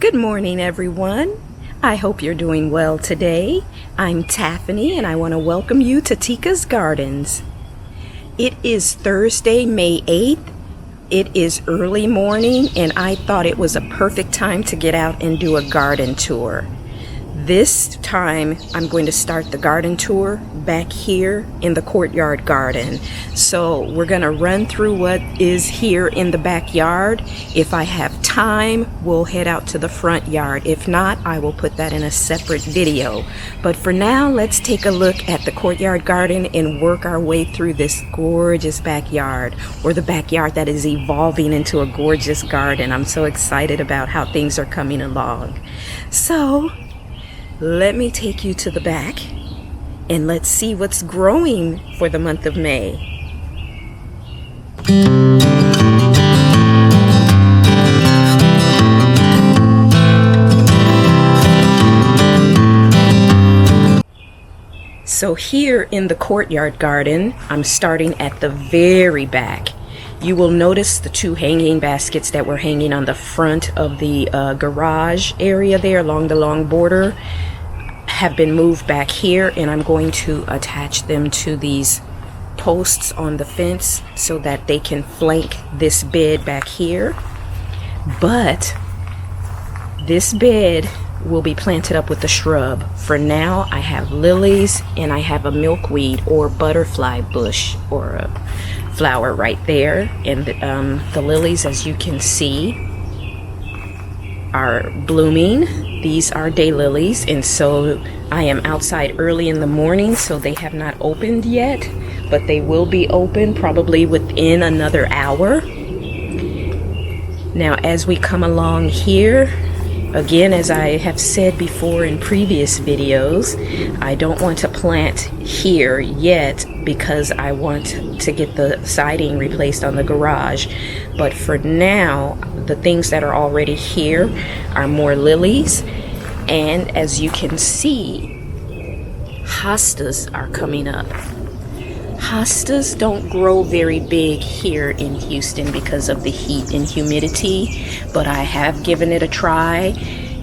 Good morning, everyone. I hope you're doing well today. I'm Taffany, and I want to welcome you to Tika's Gardens. It is Thursday, May 8th. It is early morning, and I thought it was a perfect time to get out and do a garden tour. This time, I'm going to start the garden tour back here in the courtyard garden. So we're going to run through what is here in the backyard. If I have time, we'll head out to the front yard. If not, I will put that in a separate video. But for now, let's take a look at the courtyard garden and work our way through this gorgeous backyard, or the backyard that is evolving into a gorgeous garden. I'm so excited about how things are coming along. So let me take you to the back and let's see what's growing for the month of May. So here in the courtyard garden, I'm starting at the very back. You will notice the two hanging baskets that were hanging on the front of the garage area there along the long border have been moved back here, and I'm going to attach them to these posts on the fence so that they can flank this bed back here. But this bed will be planted up with a shrub. For now, I have lilies and I have a milkweed or butterfly bush or a flower right there, and the lilies, as you can see, are blooming. These are daylilies, and so I am outside early in the morning, so they have not opened yet, but they will be open probably within another hour. Now, as we come along here, again, as I have said before in previous videos, I don't want to plant here yet because I want to get the siding replaced on the garage. But for now, the things that are already here are more lilies. And as you can see, hostas are coming up. Hostas don't grow very big here in Houston because of the heat and humidity, but I have given it a try,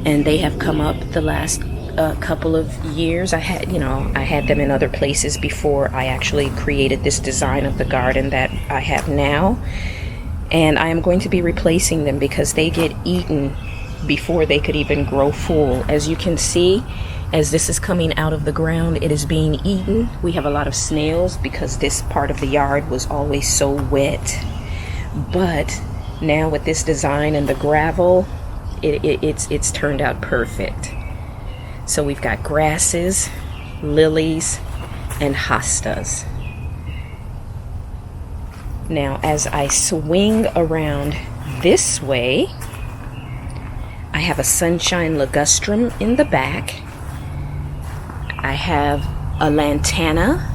and they have come up the last couple of years. I had them in other places before I actually created this design of the garden that I have now, and I am going to be replacing them because they get eaten before they could even grow full. As you can see, as this is coming out of the ground, it is being eaten. We have a lot of snails because this part of the yard was always so wet. But now with this design and the gravel, it's turned out perfect. So we've got grasses, lilies, and hostas. Now as I swing around this way, I have a sunshine ligustrum in the back. I have a lantana.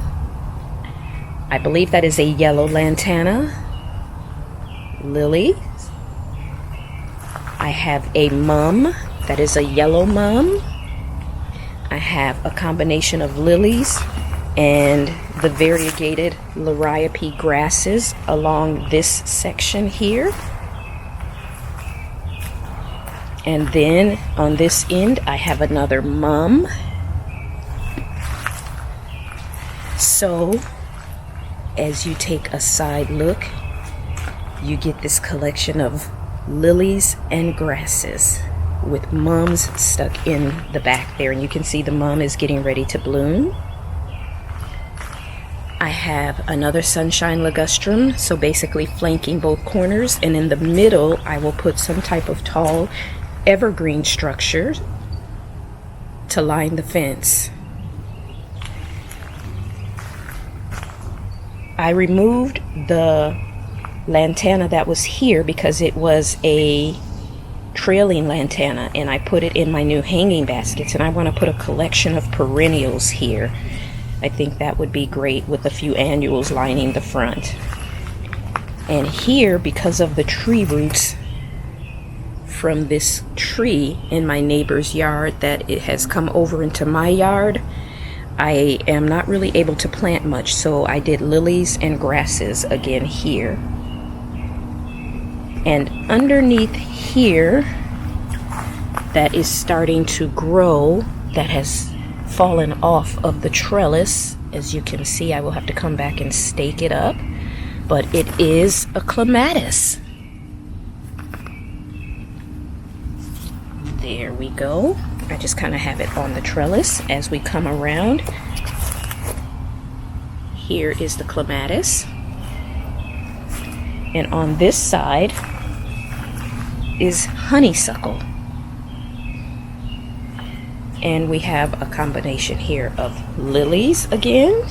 I believe that is a yellow lantana. Lily. I have a mum. That is a yellow mum. I have a combination of lilies and the variegated liriope grasses along this section here. And then on this end, I have another mum. So, as you take a side look, you get this collection of lilies and grasses with mums stuck in the back there. And you can see the mum is getting ready to bloom. I have another sunshine ligustrum, so basically flanking both corners. And in the middle, I will put some type of tall evergreen structure to line the fence. I removed the lantana that was here because it was a trailing lantana, and I put it in my new hanging baskets, and I want to put a collection of perennials here. I think that would be great with a few annuals lining the front. And here, because of the tree roots from this tree in my neighbor's yard that it has come over into my yard, I am not really able to plant much, so I did lilies and grasses again here. And underneath here, that is starting to grow, that has fallen off of the trellis. As you can see, I will have to come back and stake it up, but it is a clematis. There we go. I just kind of have it on the trellis as we come around. Here is the clematis. And on this side is honeysuckle. And we have a combination here of lilies again,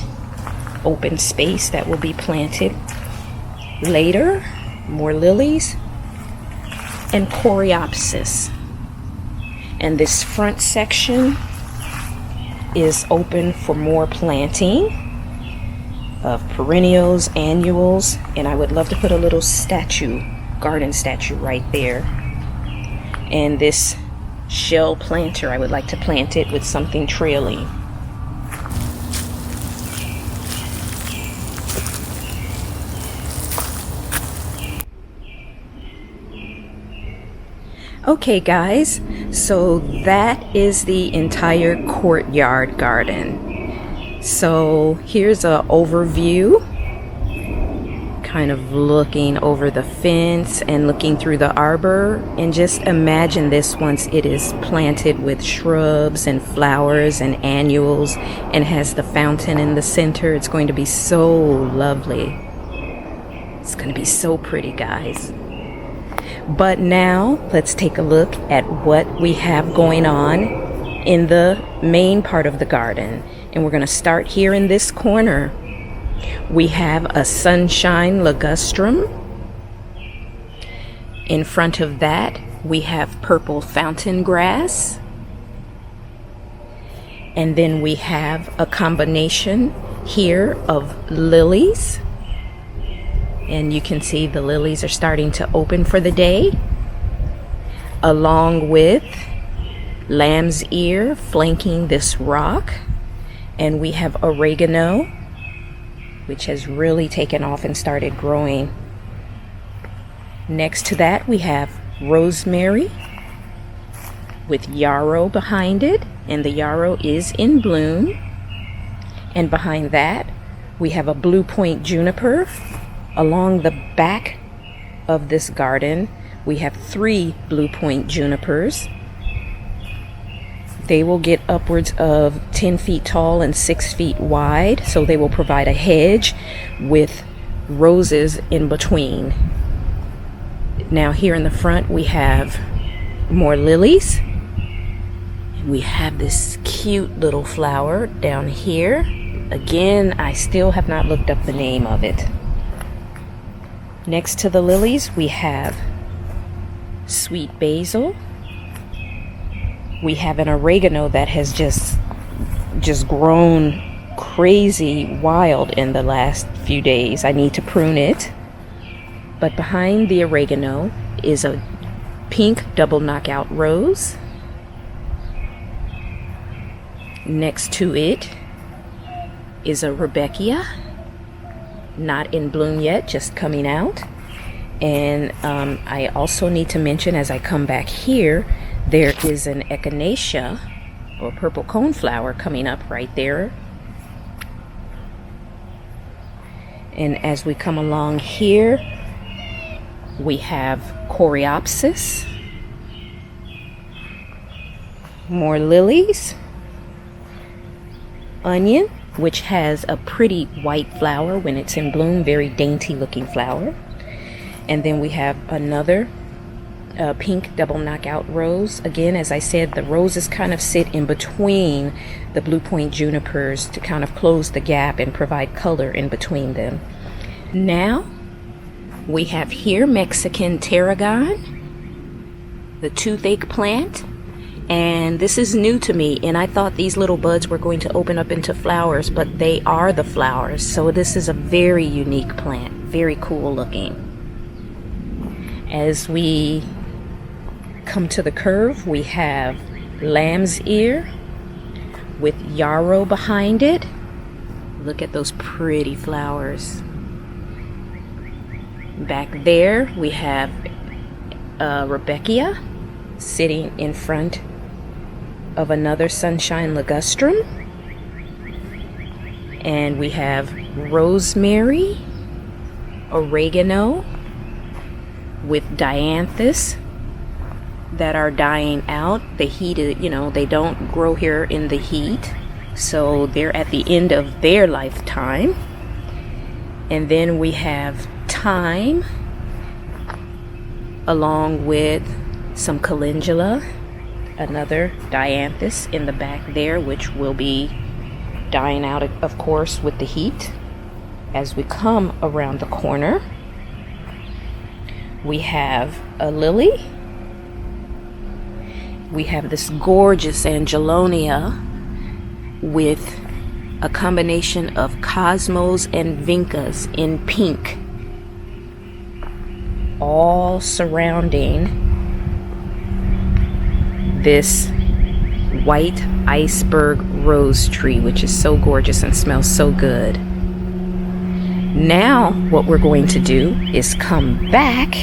open space that will be planted later, more lilies, and coreopsis. And this front section is open for more planting of perennials, annuals, and I would love to put a little statue, garden statue right there. And this shell planter, I would like to plant it with something trailing. Okay guys, so that is the entire courtyard garden. So here's an overview, kind of looking over the fence and looking through the arbor, and just imagine this once it is planted with shrubs and flowers and annuals and has the fountain in the center. It's going to be so lovely. It's going to be so pretty, guys. But now let's take a look at what we have going on in the main part of the garden. And we're going to start here in this corner. We have a sunshine ligustrum. In front of that, we have purple fountain grass. And then we have a combination here of lilies. And you can see the lilies are starting to open for the day, along with lamb's ear flanking this rock. And we have oregano, which has really taken off and started growing. Next to that, we have rosemary with yarrow behind it, and the yarrow is in bloom. And behind that, we have a blue point juniper. Along the back of this garden, we have 3 blue point junipers. They will get upwards of 10 feet tall and 6 feet wide, so they will provide a hedge with roses in between. Now here in the front, we have more lilies. We have this cute little flower down here. Again, I still have not looked up the name of it. Next to the lilies, we have sweet basil. We have an oregano that has just grown crazy wild in the last few days. I need to prune it. But behind the oregano is a pink double knockout rose. Next to it is a Rudbeckia. Not in bloom yet, just coming out. And I also need to mention, as I come back here, there is an echinacea or purple coneflower coming up right there. And as we come along here, we have coreopsis, more lilies, onion, which has a pretty white flower when it's in bloom, very dainty looking flower. And then we have another pink double knockout rose. Again, as I said, the roses kind of sit in between the blue point junipers to kind of close the gap and provide color in between them. Now we have here Mexican tarragon, the toothache plant. And this is new to me, and I thought these little buds were going to open up into flowers, but they are the flowers. So this is a very unique plant, very cool looking. As we come to the curve, we have lamb's ear with yarrow behind it. Look at those pretty flowers. Back there we have Rudbeckia. sitting in front of another sunshine ligustrum. And we have rosemary, oregano with dianthus that are dying out. The heat, they don't grow here in the heat, so they're at the end of their lifetime. And then we have thyme along with some calendula, another dianthus in the back there, which will be dying out, of course, with the heat. As we come around the corner, we have a lily. We have this gorgeous Angelonia with a combination of cosmos and vincas in pink, all surrounding this white iceberg rose tree, which is so gorgeous and smells so good. Now what we're going to do is come back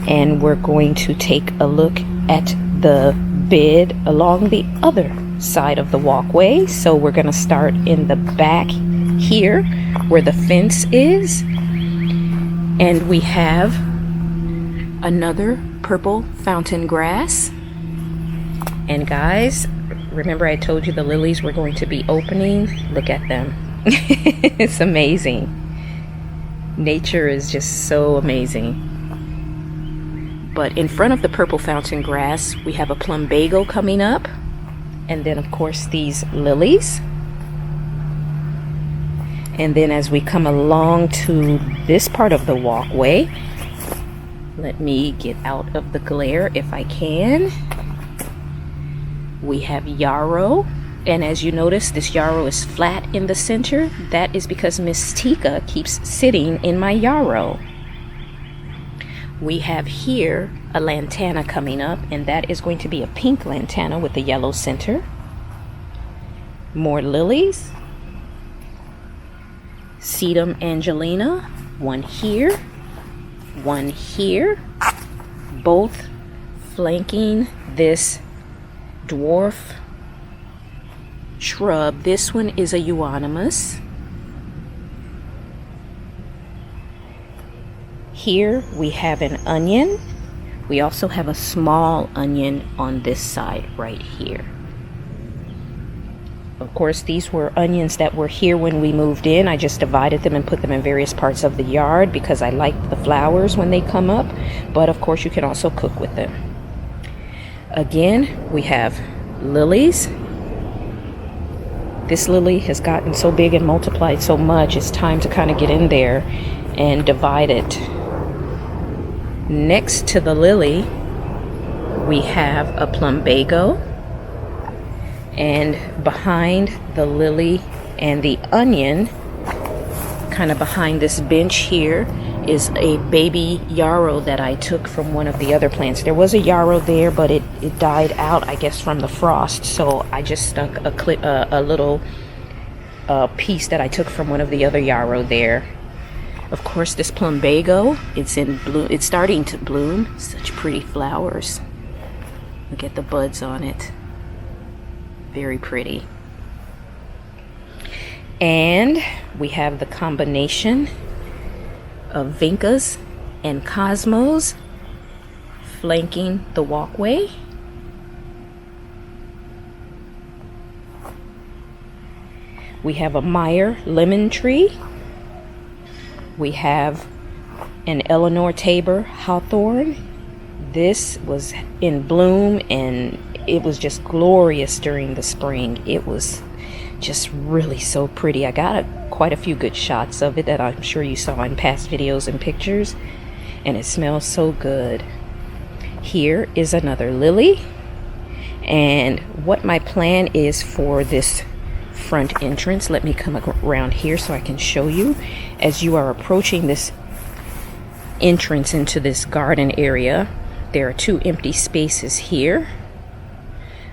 and we're going to take a look at the bed along the other side of the walkway. So we're going to start in the back here where the fence is, and we have another purple fountain grass. And guys, remember I told you the lilies were going to be opening? Look at them. It's amazing. Nature is just so amazing. But in front of the purple fountain grass, we have a plumbago coming up. And then, of course, these lilies. And then as we come along to this part of the walkway, let me get out of the glare if I can. We have yarrow. And as you notice, this yarrow is flat in the center. That is because Miss Tika keeps sitting in my yarrow. We have here a lantana coming up, and that is going to be a pink lantana with a yellow center. More lilies. Sedum Angelina, one here, both flanking this dwarf shrub. This one is a euonymus. Here we have an onion. We also have a small onion on this side right here. Of course, these were onions that were here when we moved in. I just divided them and put them in various parts of the yard because I like the flowers when they come up. But of course, you can also cook with them. Again, we have lilies. This lily has gotten so big and multiplied so much, it's time to kind of get in there and divide it. Next to the lily, we have a plumbago. And behind the lily and the onion, kind of behind this bench here, is a baby yarrow that I took from one of the other plants. There was a yarrow there, but it died out, I guess, from the frost. So I just stuck a little piece that I took from one of the other yarrow there. Of course, this plumbago, it's in bloom. It's starting to bloom. Such pretty flowers. Look at the buds on it. Very pretty. And we have the combination of vincas and cosmos flanking the walkway. We have a Meyer lemon tree. We have an Eleanor Tabor hawthorn. This was in bloom and it was just glorious during the spring. It was just really so pretty. I got quite a few good shots of it that I'm sure you saw in past videos and pictures, and it smells so good. Here is another lily, and what my plan is for this front entrance, let me come around here so I can show you. As you are approaching this entrance into this garden area, there are two empty spaces here.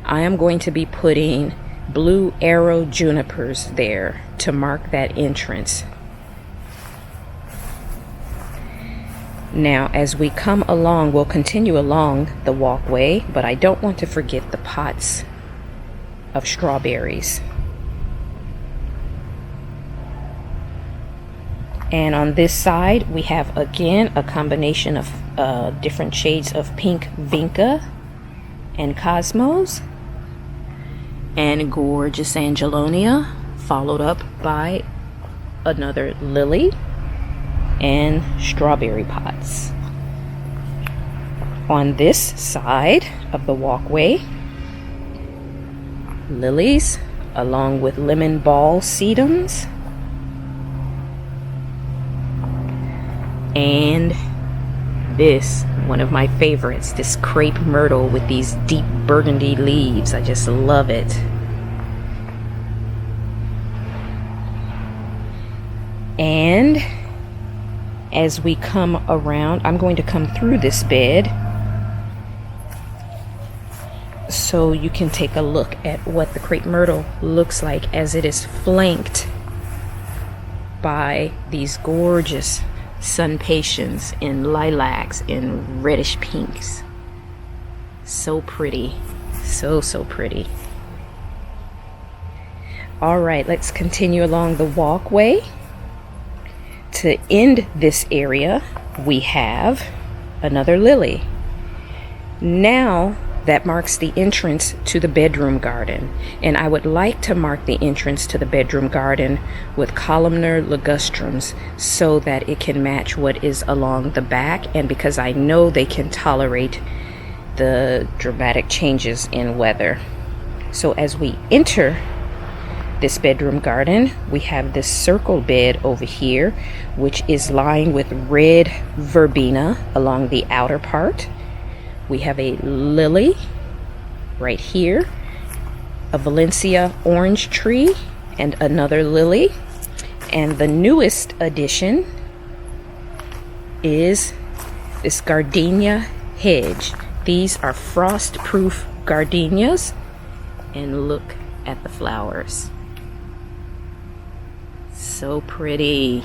I am going to be putting blue arrow junipers there to mark that entrance. Now, as we come along, we'll continue along the walkway, but I don't want to forget the pots of strawberries. And on this side, we have again a combination of different shades of pink Vinca and Cosmos, and gorgeous Angelonia, followed up by another lily and strawberry pots. On this side of the walkway, lilies along with lemon ball sedums, and this, one of my favorites, this crepe myrtle with these deep burgundy leaves. I just love it. And as we come around, I'm going to come through this bed so you can take a look at what the crepe myrtle looks like as it is flanked by these gorgeous sun patiens in lilacs and reddish pinks. So pretty. So pretty. All right, let's continue along the walkway. To end this area, we have another lily. Now that marks the entrance to the bedroom garden, and I would like to mark the entrance to the bedroom garden with columnar ligustrums so that it can match what is along the back, and because I know they can tolerate the dramatic changes in weather. So as we enter this bedroom garden, we have this circle bed over here, which is lined with red verbena along the outer part. We have a lily right here, a Valencia orange tree, and another lily. And the newest addition is this gardenia hedge. These are frost-proof gardenias, and look at the flowers. So pretty.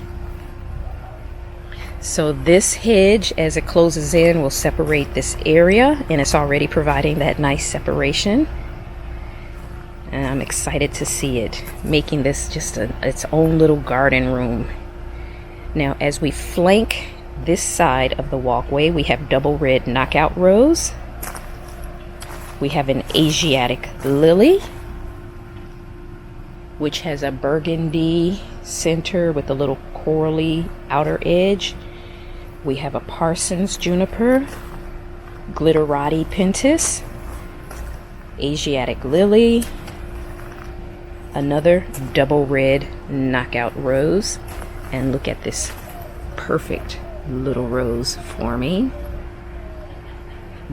So this hedge, as it closes in, will separate this area, and it's already providing that nice separation. And I'm excited to see it, making this just its own little garden room. Now, as we flank this side of the walkway, we have double red knockout rose. We have an Asiatic lily, which has a burgundy center with a little corally outer edge. We have a Parsons juniper, Glitterati pentis, Asiatic lily, another double red knockout rose, and look at this perfect little rose forming.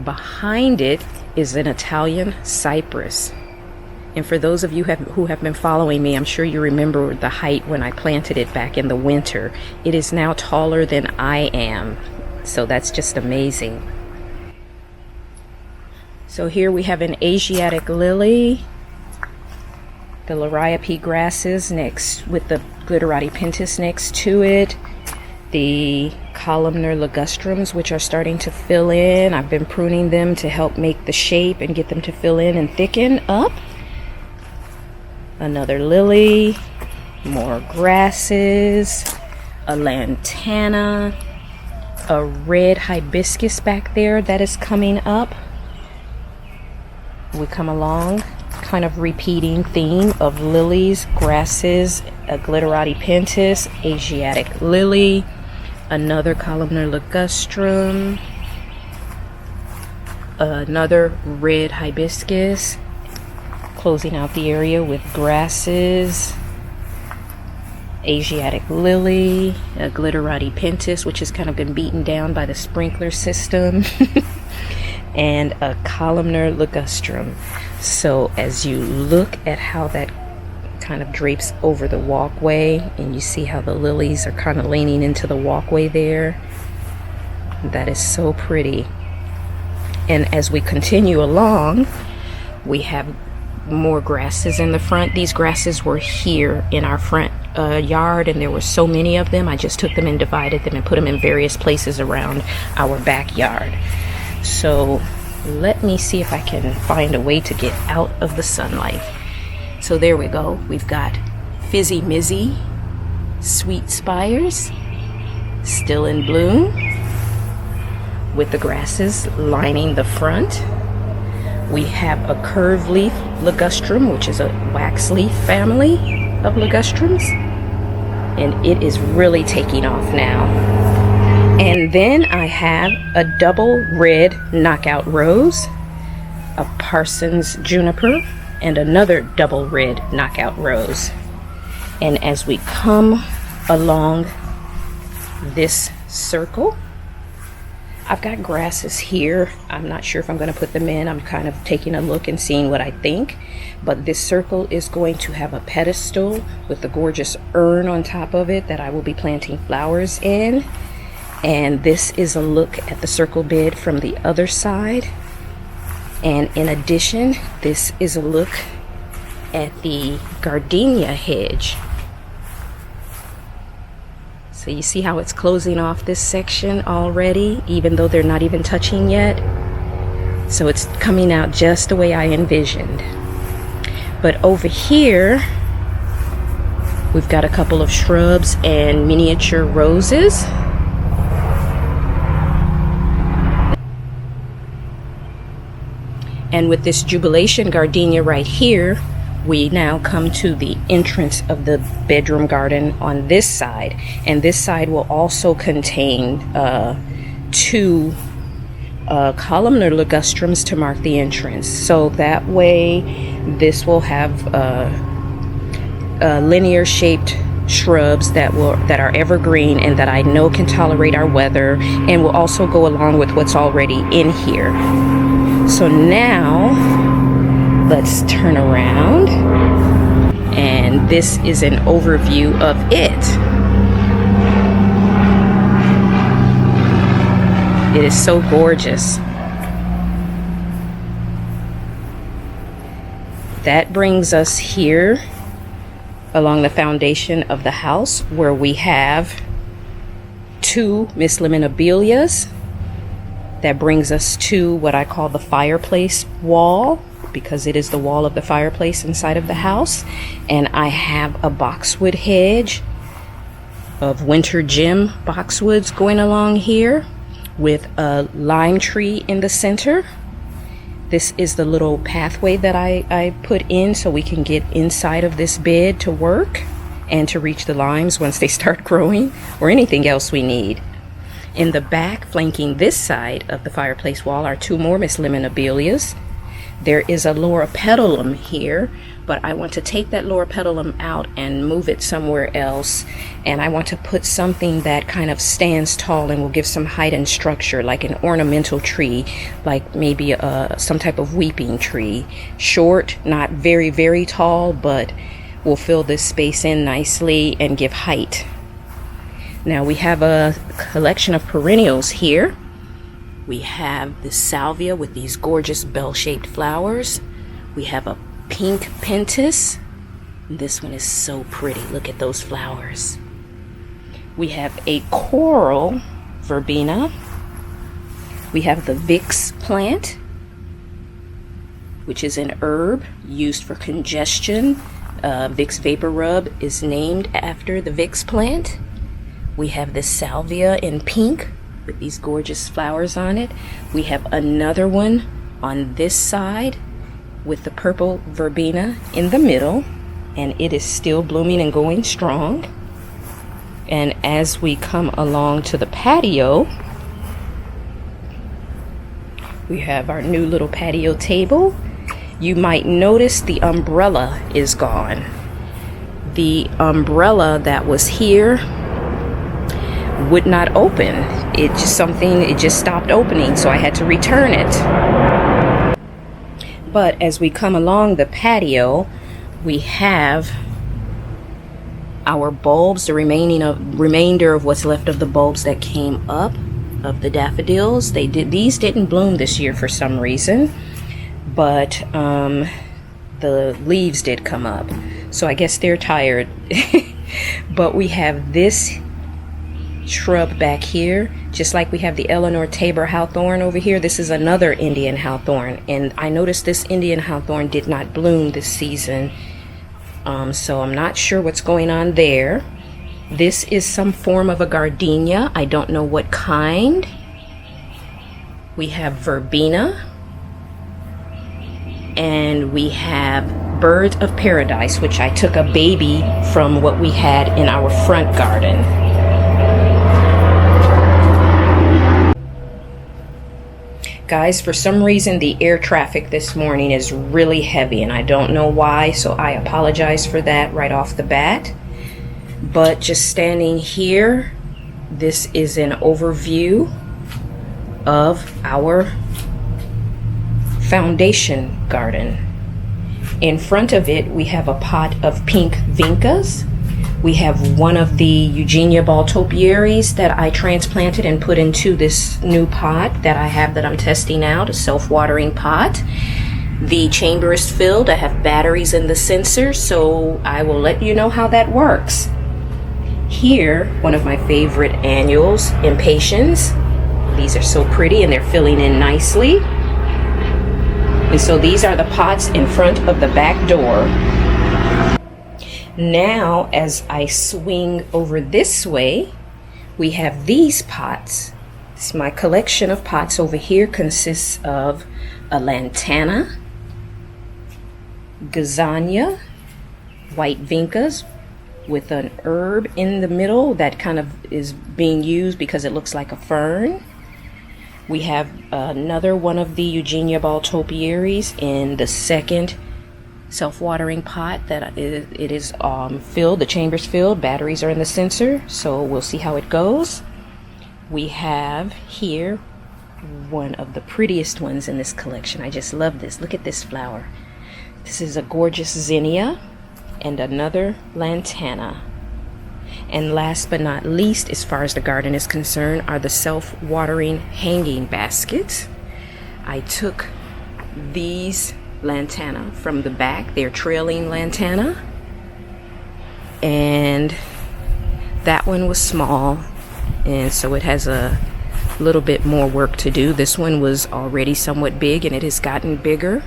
Behind it is an Italian cypress. And for those of you who have been following me, I'm sure you remember the height when I planted it back in the winter. It is now taller than I am. So that's just amazing. So here we have an Asiatic lily, the Liriope grasses next with the Glitterati pentis next to it, the columnar ligustrums, which are starting to fill in. I've been pruning them to help make the shape and get them to fill in and thicken up. Another lily, more grasses, a lantana, a red hibiscus back there that is coming up. We come along, kind of repeating theme of lilies, grasses, a Glitterati pentis, Asiatic lily, another columnar ligustrum, another red hibiscus, closing out the area with grasses, Asiatic lily, a Glitterati pentis, which has kind of been beaten down by the sprinkler system, and a columnar ligustrum. So as you look at how that kind of drapes over the walkway, and you see how the lilies are kind of leaning into the walkway there, that is so pretty. And as we continue along, we have more grasses in the front. These grasses were here in our front yard, and there were so many of them. I just took them and divided them and put them in various places around our backyard. So let me see if I can find a way to get out of the sunlight. So there we go. We've got Fizzy Mizzy Sweet Spires still in bloom, with the grasses lining the front. We have a curved leaf ligustrum, which is a wax leaf family of ligustrums, and it is really taking off now. And then I have a double red knockout rose, a Parsons juniper, and another double red knockout rose. And as we come along this circle, I've got grasses here. I'm not sure if I'm going to put them in. I'm kind of taking a look and seeing what I think. But this circle is going to have a pedestal with a gorgeous urn on top of it that I will be planting flowers in. And this is a look at the circle bed from the other side. And in addition, this is a look at the gardenia hedge. So you see how it's closing off this section already, even though they're not even touching yet. So it's coming out just the way I envisioned. But over here, we've got a couple of shrubs and miniature roses. And with this jubilation gardenia right here, we now come to the entrance of the bedroom garden on this side. And this side will also contain two columnar ligustrums to mark the entrance. So that way, this will have linear shaped shrubs that are evergreen and that I know can tolerate our weather, and will also go along with what's already in here. So now let's turn around, and this is an overview of it. It is so gorgeous. That brings us here along the foundation of the house, where we have two Miss Lemon Abelias. That brings us to what I call the fireplace wall, because it is the wall of the fireplace inside of the house. And I have a boxwood hedge of winter gem boxwoods going along here, with a lime tree in the center. This is the little pathway that I put in so we can get inside of this bed to work and to reach the limes once they start growing, or anything else we need. In the back, flanking this side of the fireplace wall, are two more Miss Lemon Abelias. There is a loropetalum here, but I want to take that loropetalum out and move it somewhere else. And I want to put something that kind of stands tall and will give some height and structure, like an ornamental tree, like maybe some type of weeping tree. Short, not very, very tall, but will fill this space in nicely and give height. Now we have a collection of perennials here. We have the salvia with these gorgeous bell-shaped flowers. We have a pink pentas. This one is so pretty. Look at those flowers. We have a coral verbena. We have the Vicks plant, which is an herb used for congestion. Vicks Vapor Rub is named after the Vicks plant. We have this salvia in pink with these gorgeous flowers on it. We have another one on this side with the purple verbena in the middle, and it is still blooming and going strong. And as we come along to the patio, we have our new little patio table. You might notice the umbrella is gone. The umbrella that was here would not open. It just stopped opening, so I had to return it. But as we come along the patio, we have our bulbs, the remainder of what's left of the bulbs that came up of the daffodils. These didn't bloom this year for some reason, but the leaves did come up. So I guess they're tired. But we have this shrub back here, just like we have the Eleanor Tabor hawthorn over here. This is another Indian hawthorn, and I noticed this Indian hawthorn did not bloom this season, so I'm not sure what's going on there. This is some form of a gardenia. I don't know what kind. We have verbena, and we have bird of paradise, which I took a baby from what we had in our front garden. Guys, for some reason the air traffic this morning is really heavy, and I don't know why, so I apologize for that right off the bat. But just standing here, this is an overview of our foundation garden. In front of it, we have a pot of pink vincas. We have one of the Eugenia ball topiaries that I transplanted and put into this new pot that I have that I'm testing out, a self-watering pot. The chamber is filled. I have batteries in the sensor, so I will let you know how that works. Here, one of my favorite annuals, impatiens. These are so pretty and they're filling in nicely. And so these are the pots in front of the back door. Now, as I swing over this way, we have these pots. My collection of pots over here consists of a lantana, gazania, white vincas with an herb in the middle that kind of is being used because it looks like a fern. We have another one of the Eugenia ball topiaries in the second self-watering pot that it is filled. The chamber's filled. Batteries are in the sensor, so we'll see how it goes. We have here one of the prettiest ones in this collection. I just love this. Look at this flower. This is a gorgeous zinnia and another lantana. And last but not least, as far as the garden is concerned, are the self-watering hanging baskets. I took these lantana from the back. They're trailing lantana, and that one was small, and so it has a little bit more work to do. This one was already somewhat big, and it has gotten bigger.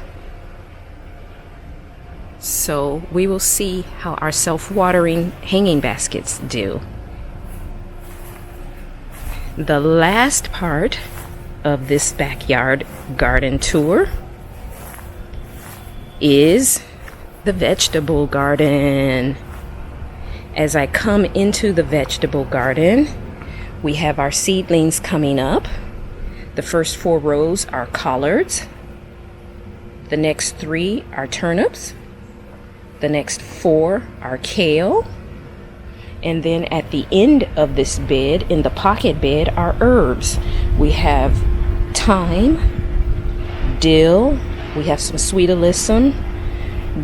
So we will see how our self-watering hanging baskets do. The last part of this backyard garden tour is the vegetable garden. As I come into the vegetable garden, we have our seedlings coming up. The first 4 rows are collards. The next 3 are turnips. The next 4 are kale. And then at the end of this bed, in the pocket bed, are herbs. We have thyme, dill, we have some sweet alyssum.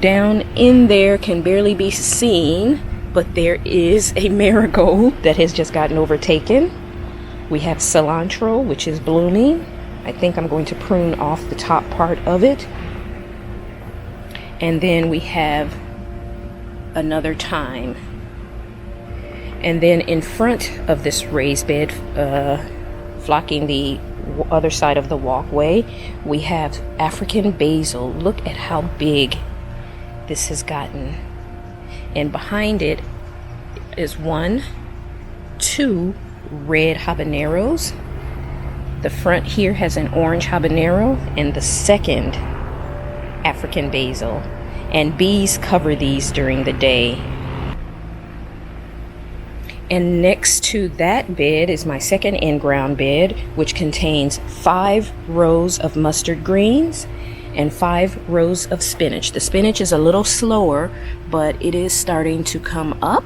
Down in there can barely be seen, but there is a marigold that has just gotten overtaken. We have cilantro, which is blooming. I think I'm going to prune off the top part of it. And then we have another thyme. And then in front of this raised bed, flocking the other side of the walkway, we have African basil. Look at how big this has gotten. And behind it is 1, 2 red habaneros. The front here has an orange habanero, and the second African basil. And bees cover these during the day. And next to that bed is my second in-ground bed, which contains 5 rows of mustard greens and 5 rows of spinach. The spinach is a little slower, but it is starting to come up.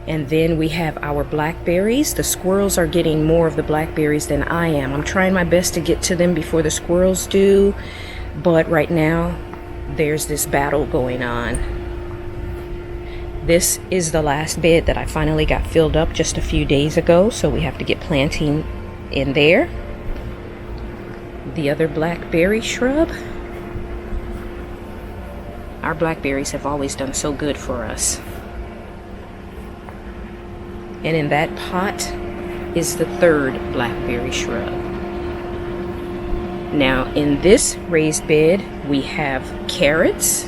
And then we have our blackberries. The squirrels are getting more of the blackberries than I am. I'm trying my best to get to them before the squirrels do, but right now there's this battle going on. This is the last bed that I finally got filled up just a few days ago, so we have to get planting in there. The other blackberry shrub. Our blackberries have always done so good for us. And in that pot is the third blackberry shrub. Now in this raised bed we have carrots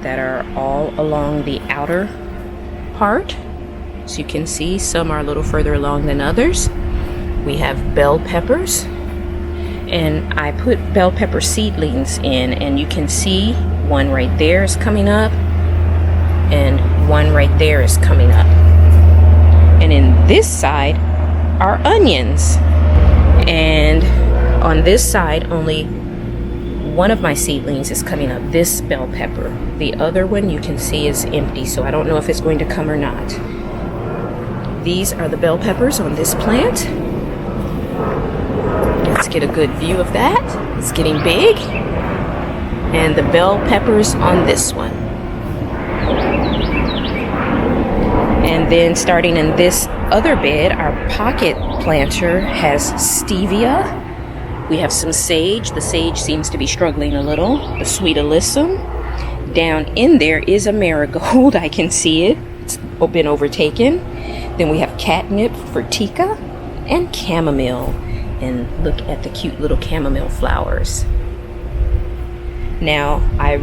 that are all along the outer part. As you can see, some are a little further along than others. We have bell peppers, and I put bell pepper seedlings in, and you can see one right there is coming up and one right there is coming up. And in this side are onions, and on this side only one of my seedlings is coming up, this bell pepper. The other one you can see is empty, so I don't know if it's going to come or not. These are the bell peppers on this plant. Let's get a good view of that. It's getting big. And the bell peppers on this one. And then starting in this other bed, our pocket planter has stevia. We have some sage. The sage seems to be struggling a little. The sweet alyssum. Down in there is a marigold. I can see it. It's been overtaken. Then we have catnip for Tika and chamomile. And look at the cute little chamomile flowers. Now I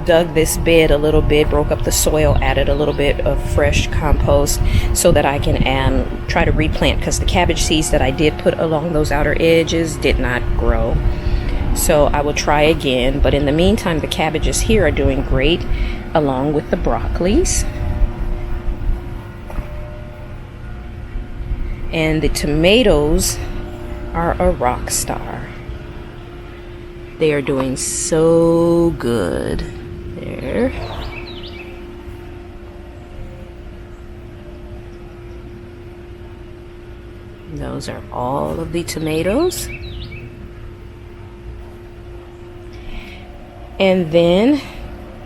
dug this bed a little bit, broke up the soil, added a little bit of fresh compost so that I can try to replant, because the cabbage seeds that I did put along those outer edges did not grow. So I will try again, but in the meantime the cabbages here are doing great along with the broccolis. And the tomatoes are a rock star. They are doing so good. There. Those are all of the tomatoes. And then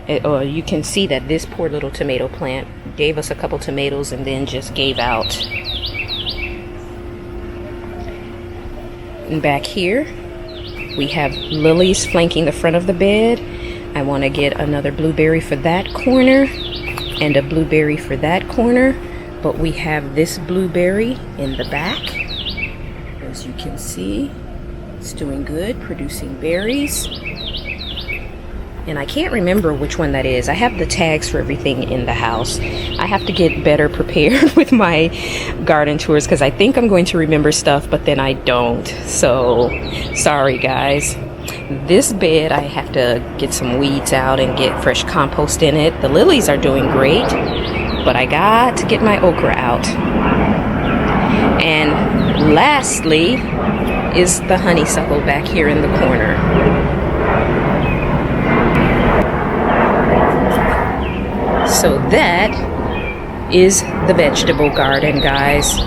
you can see that this poor little tomato plant gave us a couple tomatoes and then just gave out. And back here we have lilies flanking the front of the bed. I want to get another blueberry for that corner and a blueberry for that corner, but we have this blueberry in the back. As you can see, it's doing good, producing berries. And I can't remember which one that is. I have the tags for everything in the house. I have to get better prepared with my garden tours, because I think I'm going to remember stuff, but then I don't. So, sorry guys. This bed, I have to get some weeds out and get fresh compost in it. The lilies are doing great, but I got to get my okra out. And lastly is the honeysuckle back here in the corner. So that is the vegetable garden, guys.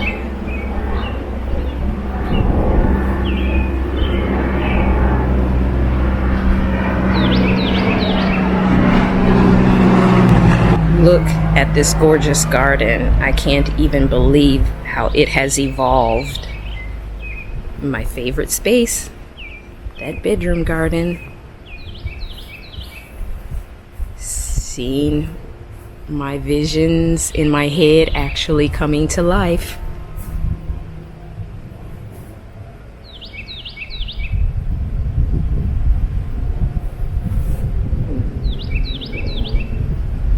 Look at this gorgeous garden. I can't even believe how it has evolved. My favorite space, that bedroom garden. Seeing my visions in my head actually coming to life.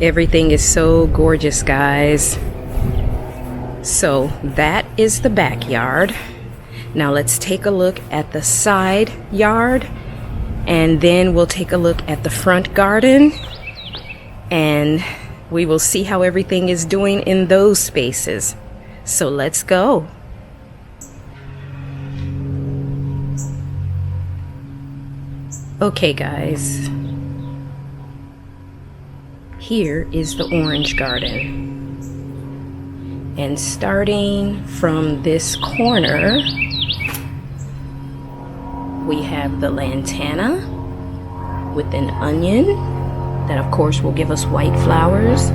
Everything is so gorgeous, guys. So that is the backyard. Now let's take a look at the side yard, and then we'll take a look at the front garden, and we will see how everything is doing in those spaces. So let's go. Okay guys, here is the orange garden. And starting from this corner, we have the lantana with an onion that of course will give us white flowers.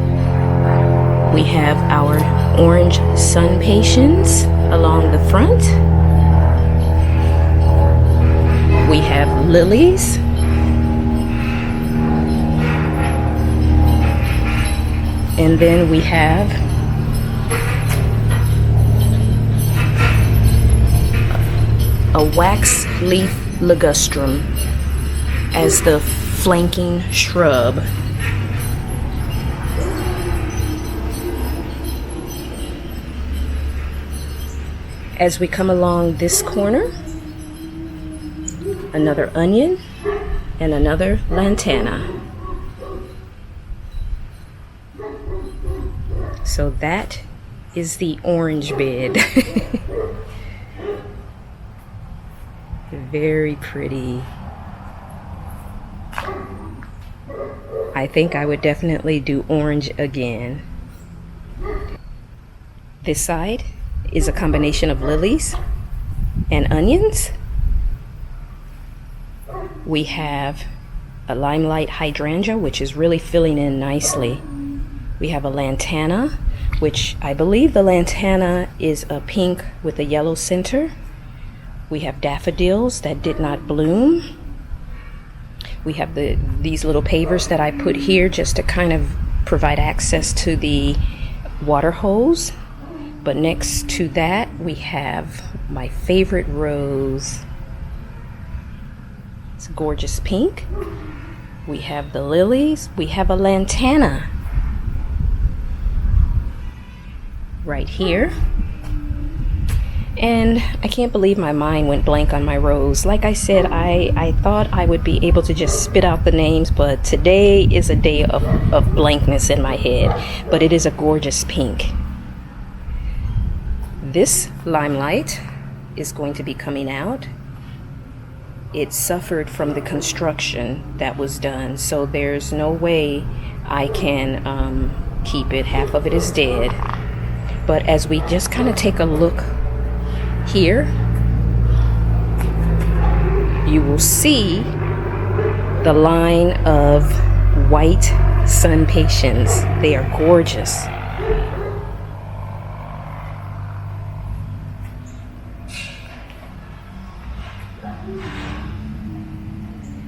We have our orange sun patience along the front. We have lilies. And then we have a wax leaf ligustrum as the flanking shrub. As we come along this corner, another onion and another lantana. So that is the orange bed. Very pretty. I think I would definitely do orange again. This side is a combination of lilies and onions. We have a limelight hydrangea, which is really filling in nicely. We have a lantana, which I believe the lantana is a pink with a yellow center. We have daffodils that did not bloom. We have these little pavers that I put here just to kind of provide access to the water hose. But next to that, we have my favorite rose. It's a gorgeous pink. We have the lilies. We have a lantana right here. And I can't believe my mind went blank on my rose. Like I said, I thought I would be able to just spit out the names, but today is a day of blankness in my head. But it is a gorgeous pink. This limelight is going to be coming out. It suffered from the construction that was done, so there's no way I can keep it. Half of it is dead. But as we just kind of take a look here, you will see the line of white sun patiens. They are gorgeous.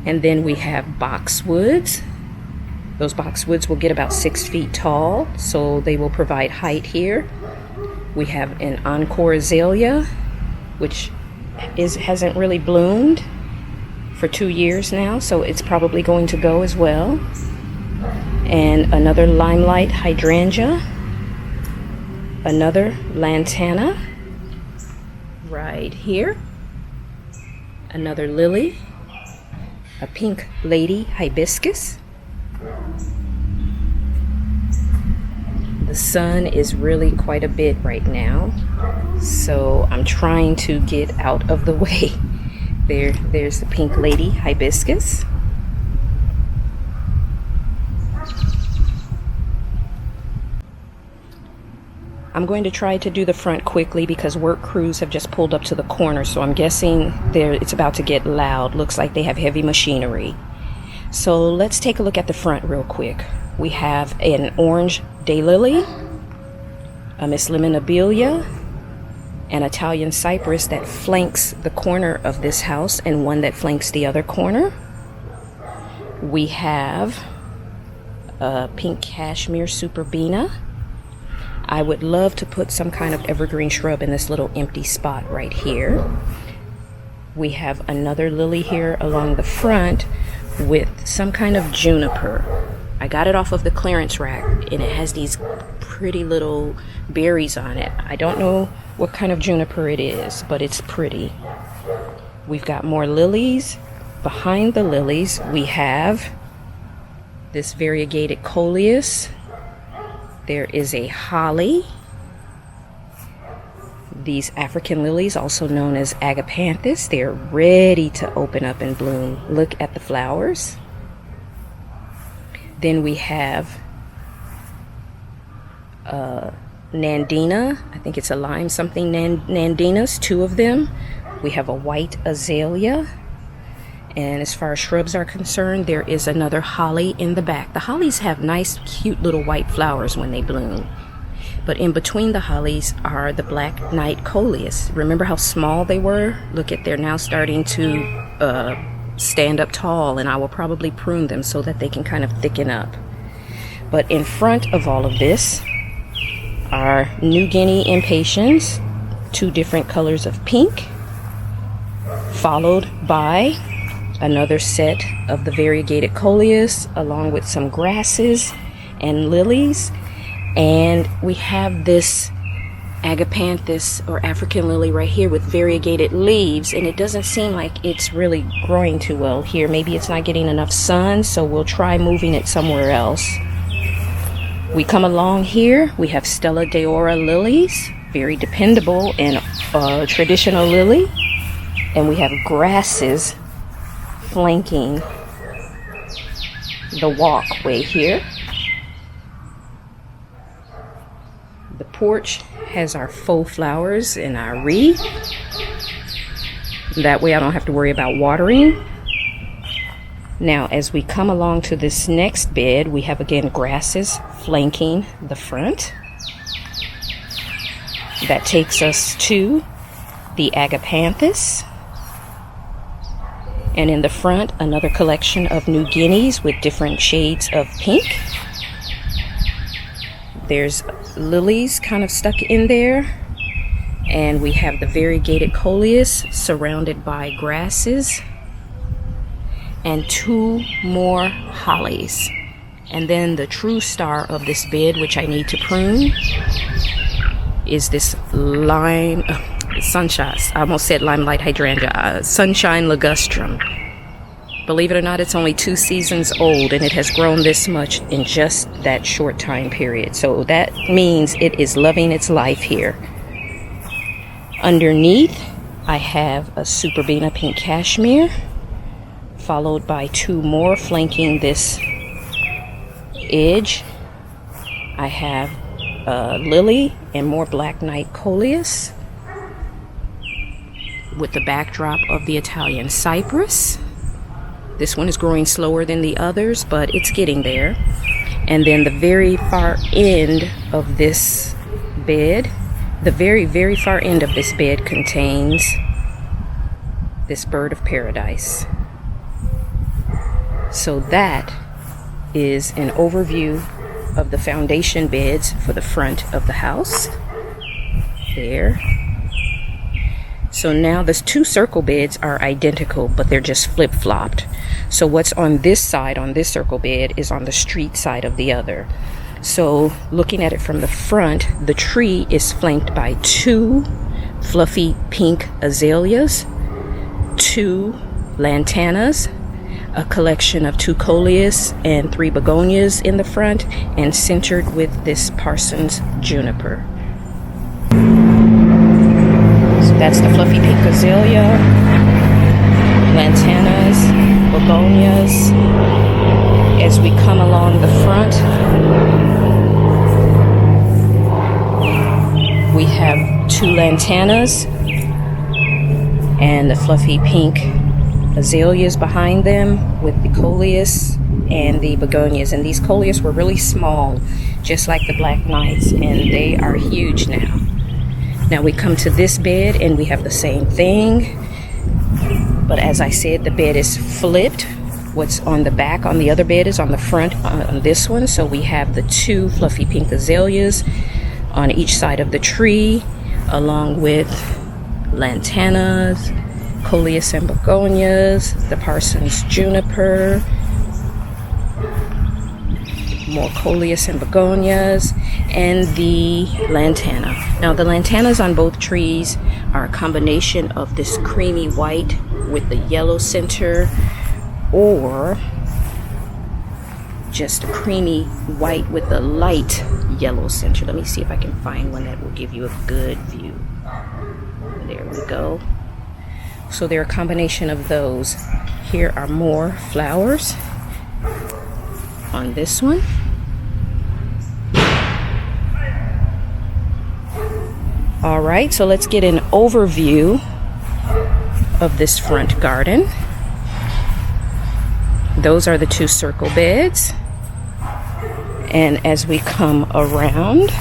And then we have boxwoods. Those boxwoods will get about 6 feet tall, so they will provide height here. We have an encore azalea, which hasn't really bloomed for 2 years now, so it's probably going to go as well. And another limelight hydrangea, another lantana right here, another lily, a pink lady hibiscus. The sun is really quite a bit right now, so I'm trying to get out of the way. There's the pink lady hibiscus. I'm going to try to do the front quickly because work crews have just pulled up to the corner, so I'm guessing it's about to get loud. Looks like they have heavy machinery. So let's take a look at the front real quick. We have an orange daylily, a Miss Lemonabelia, an Italian cypress that flanks the corner of this house and one that flanks the other corner. We have a pink cashmere superbena. I would love to put some kind of evergreen shrub in this little empty spot right here. We have another lily here along the front with some kind of juniper. I got it off of the clearance rack and it has these pretty little berries on it. I don't know what kind of juniper it is, but it's pretty. We've got more lilies. Behind the lilies, we have this variegated coleus. There is a holly. These African lilies, also known as agapanthus, they're ready to open up and bloom. Look at the flowers. Then we have Nandina. I think it's a lime something Nandinas, 2 of them. We have a white azalea. And as far as shrubs are concerned, there is another holly in the back. The hollies have nice, cute little white flowers when they bloom. But in between the hollies are the black knight coleus. Remember how small they were? Look at, they're now starting to stand up tall, and I will probably prune them so that they can kind of thicken up. But in front of all of this are New Guinea impatiens, 2 different colors of pink, followed by another set of the variegated coleus along with some grasses and lilies. And we have this agapanthus or African lily right here with variegated leaves, and it doesn't seem like it's really growing too well here. Maybe it's not getting enough sun, so we'll try moving it somewhere else. We come along here, we have Stella d'Oro lilies, very dependable and traditional lily, and we have grasses flanking the walkway here. The porch has our faux flowers and our iris. That way I don't have to worry about watering. Now, as we come along to this next bed, we have again grasses flanking the front. That takes us to the agapanthus. And in the front, another collection of New Guineas with different shades of pink. There's lilies kind of stuck in there. And we have the variegated coleus surrounded by grasses. And 2 more hollies. And then the true star of this bed, which I need to prune, is this sunshine. I almost said limelight hydrangea. Sunshine ligustrum. Believe it or not, it's only 2 seasons old, and it has grown this much in just that short time period. So that means it is loving its life here. Underneath, I have a Superbena pink cashmere, followed by 2 more flanking this edge. I have lily and more black knight coleus with the backdrop of the Italian cypress. This one is growing slower than the others, but it's getting there. And then the very far end of this bed, the very, very far end of this bed contains this bird of paradise. So that is an overview of the foundation beds for the front of the house. There. So now the 2 circle beds are identical, but they're just flip-flopped. So what's on this side, on this circle bed, is on the street side of the other. So looking at it from the front, the tree is flanked by 2 fluffy pink azaleas, 2 lantanas, a collection of 2 coleus and 3 begonias in the front, and centered with this Parsons juniper. So that's the fluffy pink azalea, lantanas, begonias. As we come along the front, we have 2 lantanas and the fluffy pink azaleas behind them with the coleus and the begonias. And these coleus were really small, just like the black knights, and they are huge now. Now we come to this bed and we have the same thing, but as I said, the bed is flipped. What's on the back on the other bed is on the front on this one. So we have the 2 fluffy pink azaleas on each side of the tree, along with lantanas, coleus and begonias, the Parsons juniper, more coleus and begonias, and the lantana. Now the lantanas on both trees are a combination of this creamy white with the yellow center, or just a creamy white with a light yellow center. Let me see if I can find one that will give you a good view. There we go. So they're a combination of those. Here are more flowers on this one. All right, so let's get an overview of this front garden. Those are the 2 circle beds. And as we come around,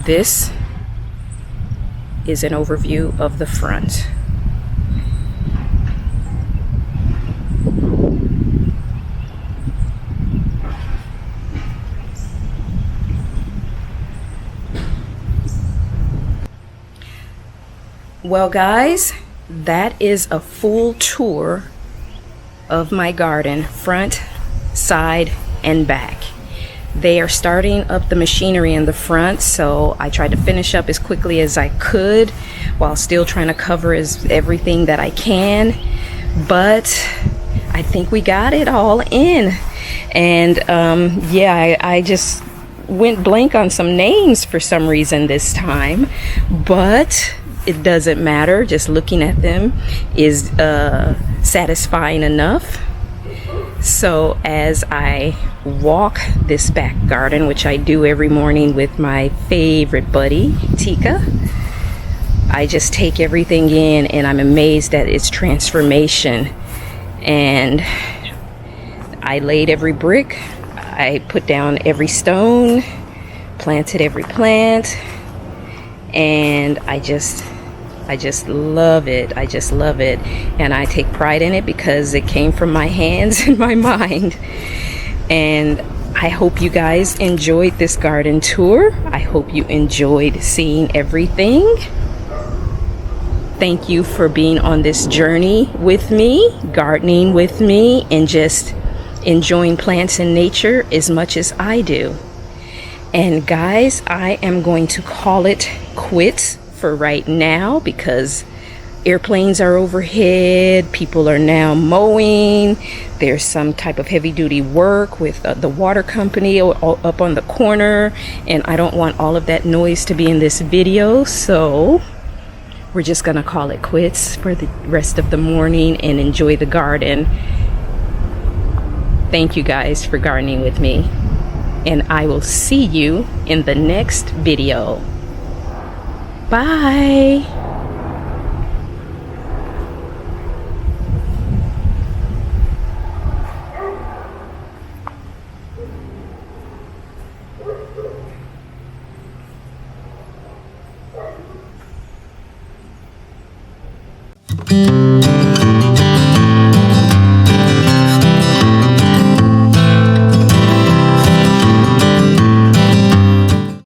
this is an overview of the front. Well guys, that is a full tour of my garden, front, side, and back. They are starting up the machinery in the front, so I tried to finish up as quickly as I could while still trying to cover everything that I can. But I think we got it all in. And yeah, I just went blank on some names for some reason this time, but it doesn't matter. Just looking at them is satisfying enough. So as I walk this back garden, which I do every morning with my favorite buddy, Tika, I just take everything in and I'm amazed at its transformation. And I laid every brick, I put down every stone, planted every plant, and I just love it. I just love it. And I take pride in it because it came from my hands and my mind. And I hope you guys enjoyed this garden tour. I hope you enjoyed seeing everything. Thank you for being on this journey with me, gardening with me, and just enjoying plants and nature as much as I do. And guys, I am going to call it quits for right now because airplanes are overhead, people are now mowing, there's some type of heavy-duty work with the water company up on the corner, and I don't want all of that noise to be in this video, so we're just gonna call it quits for the rest of the morning and enjoy the garden. Thank you guys for gardening with me, and I will see you in the next video. Bye. Mm-hmm.